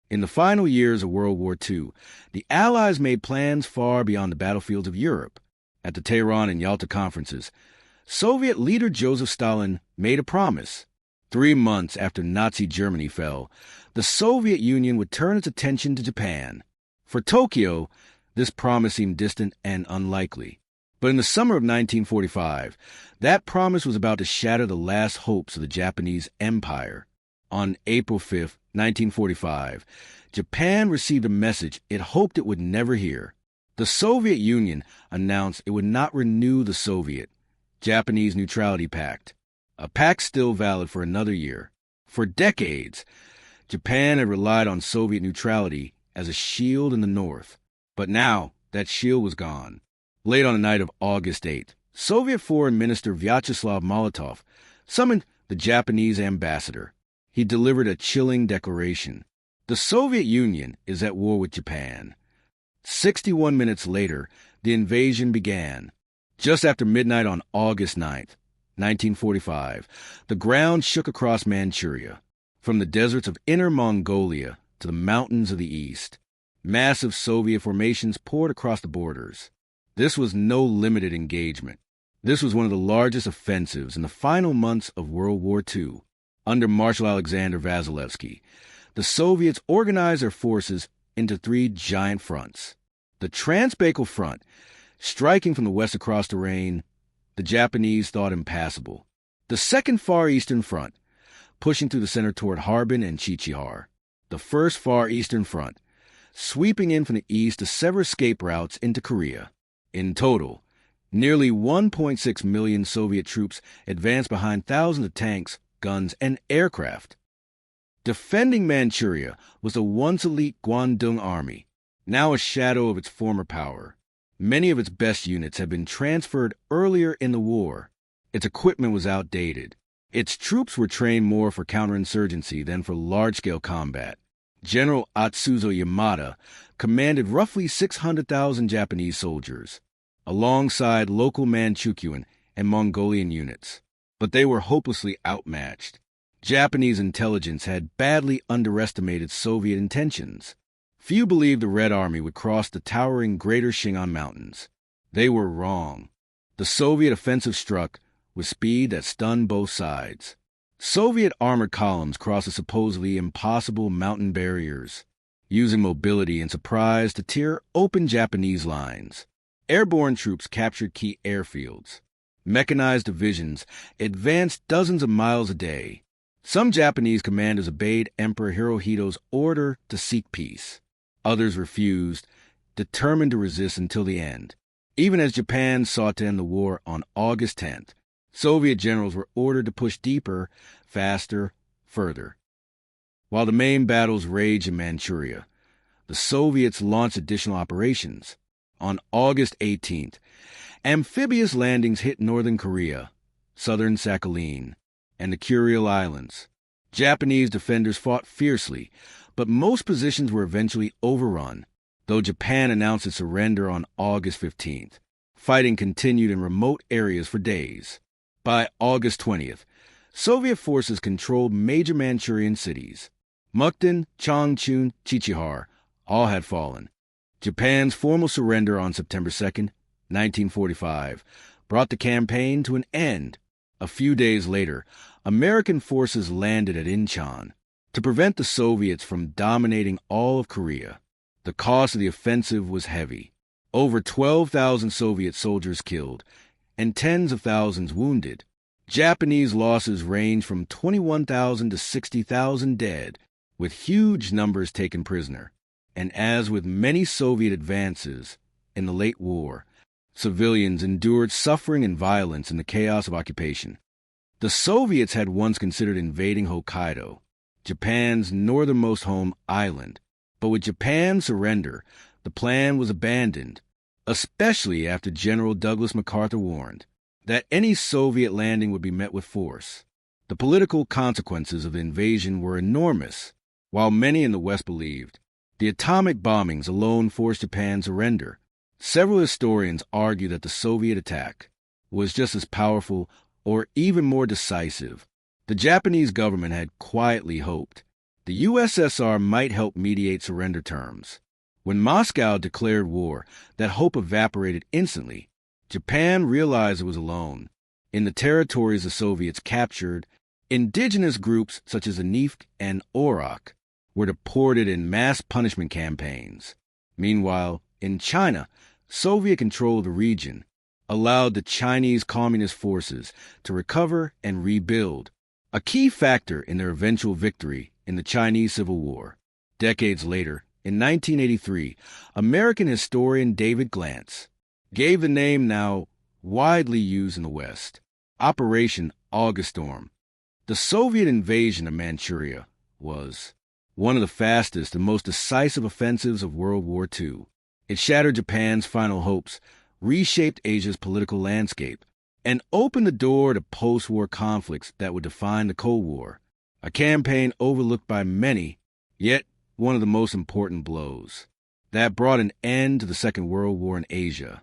In the final years of World War II, the Allies made plans far beyond the battlefields of Europe. At the Tehran and Yalta conferences, Soviet leader Joseph Stalin made a promise. 3 months after Nazi Germany fell, the Soviet Union would turn its attention to Japan. For Tokyo, this promise seemed distant and unlikely. But in the summer of 1945, that promise was about to shatter the last hopes of the Japanese Empire. On April 5, 1945, Japan received a message it hoped it would never hear. The Soviet Union announced it would not renew the Soviet-Japanese Neutrality Pact, a pact still valid for another year. For decades, Japan had relied on Soviet neutrality as a shield in the North. But now, that shield was gone. Late on the night of August 8th, Soviet Foreign Minister Vyacheslav Molotov summoned the Japanese ambassador. He delivered a chilling declaration. The Soviet Union is at war with Japan. 61 minutes later, the invasion began. Just after midnight on August 9th, 1945, the ground shook across Manchuria. From the deserts of Inner Mongolia to the mountains of the east, massive Soviet formations poured across the borders. This was no limited engagement. This was one of the largest offensives in the final months of World War II. Under Marshal Alexander Vasilevsky, the Soviets organized their forces into 3 giant fronts. The Trans-Baikal Front, striking from the west across the Rhine, the Japanese thought impassable. The Second Far Eastern Front, pushing through the center toward Harbin and Chichihar. The First Far Eastern Front, sweeping in from the east to sever escape routes into Korea. In total, nearly 1.6 million Soviet troops advanced behind thousands of tanks, guns, and aircraft. Defending Manchuria was the once elite Kwantung Army, now a shadow of its former power. Many of its best units had been transferred earlier in the war. Its equipment was outdated. Its troops were trained more for counterinsurgency than for large-scale combat. General Atsuzo Yamada commanded roughly 600,000 Japanese soldiers, alongside local Manchukuan and Mongolian units. But they were hopelessly outmatched. Japanese intelligence had badly underestimated Soviet intentions. Few believed the Red Army would cross the towering Greater Shingon Mountains. They were wrong. The Soviet offensive struck with speed that stunned both sides. Soviet armored columns crossed the supposedly impossible mountain barriers, using mobility and surprise to tear open Japanese lines. Airborne troops captured key airfields. Mechanized divisions advanced dozens of miles a day. Some Japanese commanders obeyed Emperor Hirohito's order to seek peace. Others refused, determined to resist until the end. Even as Japan sought to end the war on August 10th, Soviet generals were ordered to push deeper, faster, further. While the main battles raged in Manchuria, the Soviets launched additional operations. On August 18th, amphibious landings hit northern Korea, southern Sakhalin, and the Kuril Islands. Japanese defenders fought fiercely, but most positions were eventually overrun. Though Japan announced its surrender on August 15th, fighting continued in remote areas for days. By August 20th, Soviet forces controlled major Manchurian cities. Mukden, Changchun, Chichihar all had fallen. Japan's formal surrender on September 2nd, 1945, brought the campaign to an end. A few days later, American forces landed at Incheon to prevent the Soviets from dominating all of Korea. The cost of the offensive was heavy. Over 12,000 Soviet soldiers killed and tens of thousands wounded. Japanese losses ranged from 21,000 to 60,000 dead, with huge numbers taken prisoner. And as with many Soviet advances in the late war, civilians endured suffering and violence in the chaos of occupation. The Soviets had once considered invading Hokkaido, Japan's northernmost home island. But with Japan's surrender, the plan was abandoned, especially after General Douglas MacArthur warned that any Soviet landing would be met with force. The political consequences of the invasion were enormous. While many in the West believed the atomic bombings alone forced Japan's surrender, several historians argue that the Soviet attack was just as powerful or even more decisive. The Japanese government had quietly hoped The USSR might help mediate surrender terms. When Moscow declared war, that hope evaporated instantly. Japan realized it was alone. In the territories the Soviets captured, indigenous groups such as the Neft and Orok were deported in mass punishment campaigns. Meanwhile, in China, Soviet control of the region allowed the Chinese Communist forces to recover and rebuild, a key factor in their eventual victory in the Chinese Civil War. Decades later, in 1983, American historian David Glantz gave the name now widely used in the West, Operation August Storm. The Soviet invasion of Manchuria was one of the fastest and most decisive offensives of World War II. It shattered Japan's final hopes, reshaped Asia's political landscape, and opened the door to post-war conflicts that would define the Cold War, a campaign overlooked by many, yet one of the most important blows. That brought an end to the Second World War in Asia.